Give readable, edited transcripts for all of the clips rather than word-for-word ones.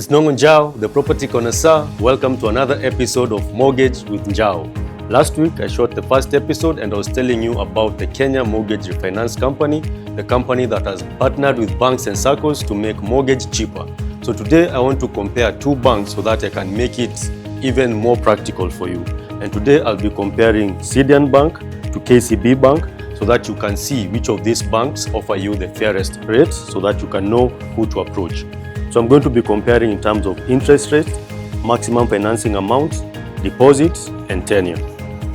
It's Nongo Njao, the property connoisseur. Welcome to another episode of Mortgage with Njao. Last week, I shot the first episode and I was telling you about the Kenya Mortgage Refinance Company, the company that has partnered with banks and Saccos to make mortgage cheaper. So today, I want to compare two banks so that I can make it even more practical for you. And today, I'll be comparing Sidian Bank to KCB Bank so that you can see which of these banks offer you the fairest rates so that you can know who to approach. So I'm going to be comparing in terms of interest rate, maximum financing amount, deposits, and tenure.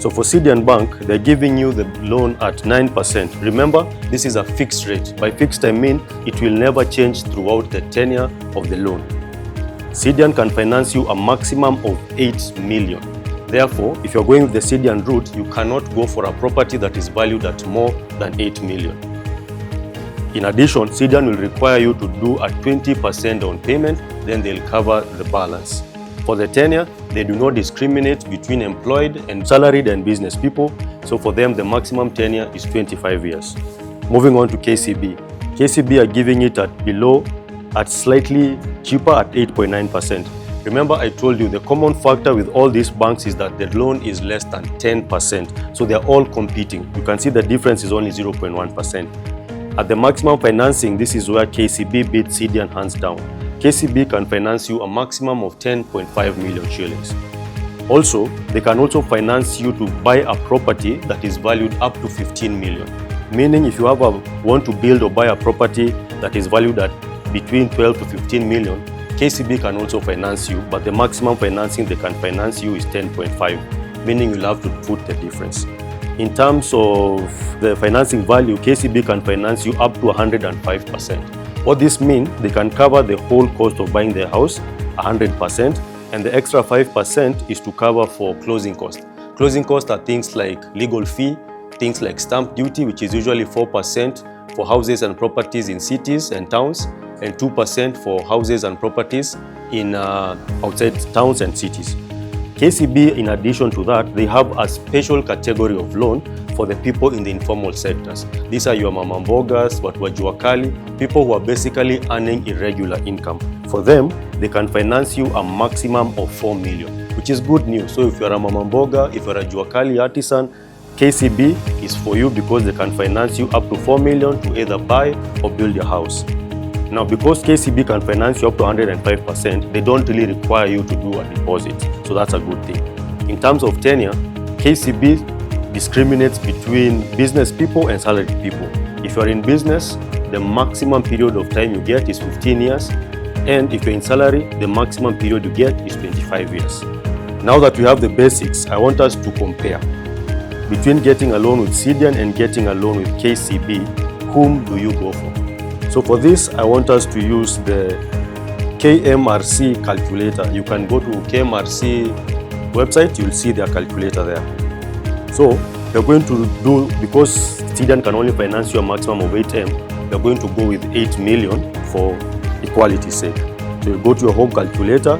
So for Sidian Bank, they're giving you the loan at 9%. Remember, this is a fixed rate. By fixed, I mean it will never change throughout the tenure of the loan. Sidian can finance you a maximum of 8 million. Therefore, if you're going with the Sidian route, you cannot go for a property that is valued at more than 8 million. In addition, Sidian will require you to do a 20% down payment, then they'll cover the balance. For the tenure, they do not discriminate between employed and salaried and business people. So for them, the maximum tenure is 25 years. Moving on to KCB. KCB are giving it at slightly cheaper at 8.9%. Remember, I told you the common factor with all these banks is that the loan is less than 10%. So they're all competing. You can see the difference is only 0.1%. At the maximum financing, this is where KCB beats Sidian hands down. KCB can finance you a maximum of 10.5 million shillings. Also, they can also finance you to buy a property that is valued up to 15 million. Meaning if you want to build or buy a property that is valued at between 12 to 15 million, KCB can also finance you, but the maximum financing they can finance you is 10.5, meaning you'll have to put the difference. In terms of the financing value, KCB can finance you up to 105%. What this means, they can cover the whole cost of buying the house, 100%, and the extra 5% is to cover for closing costs. Closing costs are things like legal fee, things like stamp duty, which is usually 4% for houses and properties in cities and towns, and 2% for houses and properties in outside towns and cities. KCB, in addition to that, they have a special category of loan for the people in the informal sectors. These are your mama mbogas, watu wa jua kali, people who are basically earning irregular income. For them, they can finance you a maximum of 4 million, which is good news. So if you're a mama mboga, if you're a jua kali artisan, KCB is for you because they can finance you up to 4 million to either buy or build your house. Now, because KCB can finance you up to 105%, they don't really require you to do a deposit. So that's a good thing. In terms of tenure, KCB discriminates between business people and salaried people. If you're in business, the maximum period of time you get is 15 years. And if you're in salary, the maximum period you get is 25 years. Now that we have the basics, I want us to compare between getting a loan with Sidian and getting a loan with KCB. Whom do you go for? So for this, I want us to use the KMRC calculator. You can go to KMRC website, you'll see their calculator there. So we're going to do, because Sidian can only finance you a maximum of 8M, we're going to go with 8 million for equality's sake. So you go to your home calculator.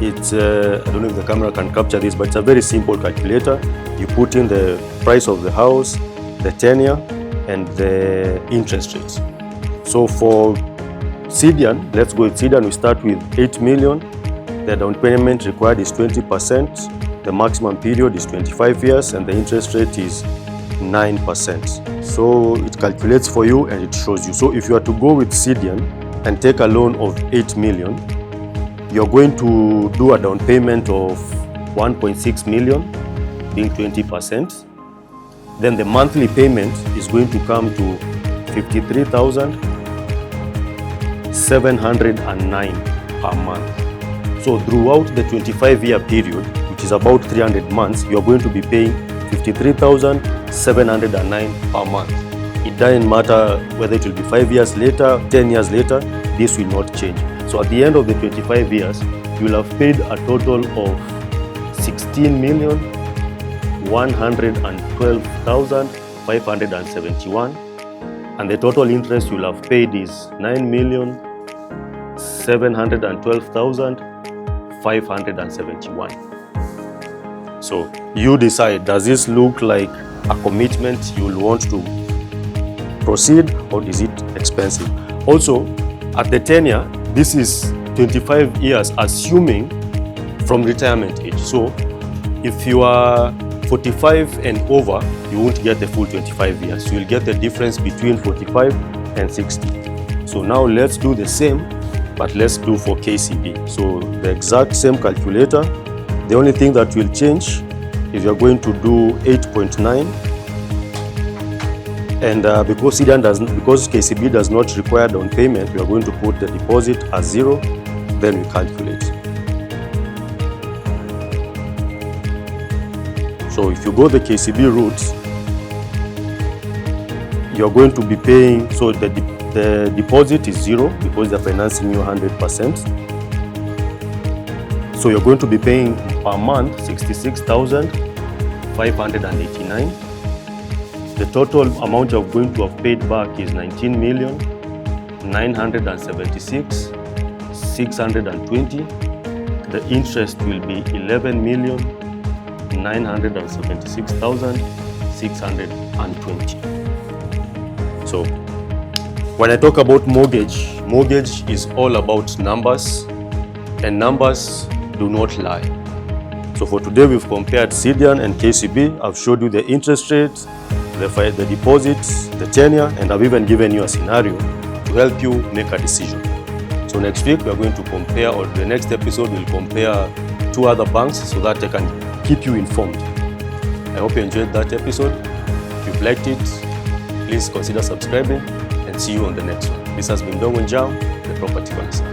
It's, I don't know if the camera can capture this, but it's a very simple calculator. You put in the price of the house, the tenure, and the interest rates. So for Sidian, let's go with Sidian. We start with 8 million. The down payment required is 20%. The maximum period is 25 years and the interest rate is 9%. So it calculates for you and it shows you. So if you are to go with Sidian and take a loan of 8 million, you're going to do a down payment of 1.6 million, being 20%. Then the monthly payment is going to come to 53,709 per month. So throughout the 25-year period, which is about 300 months, you're going to be paying 53,709 per month. It doesn't matter whether it will be 5 years later, 10 years later, this will not change. So at the end of the 25 years, you'll have paid a total of 16,112,571. And the total interest you'll have paid is 9,712,571. So you decide, does this look like a commitment you'll want to proceed or is it expensive? Also, at the tenure, this is 25 years, assuming from retirement age. So if you are 45 and over, you won't get the full 25 years. So you'll get the difference between 45 and 60. So now let's do the same, but let's do for KCB. So the exact same calculator. The only thing that will change is you're going to do 8.9, and because KCB does not require down payment, we are going to put the deposit as 0, then we calculate. So if you go the KCB route, you're going to be paying, so the deposit is 0 because they're financing you 100%. So you're going to be paying per month 66,589. The total amount you're going to have paid back is 19,976,620. The interest will be 11,976,620. So when I talk about mortgage is all about numbers, and numbers do not lie. So for today, we've compared Sidian and KCB. I've showed you the interest rates, the deposits, the tenure, and I've even given you a scenario to help you make a decision. So next week, we're going to compare, or the next episode, we'll compare 2 other banks so that I can keep you informed. I hope you enjoyed that episode. If you've liked it, please consider subscribing, and see you on the next one. This has been Ndongo Njau, the Property Connoisseur.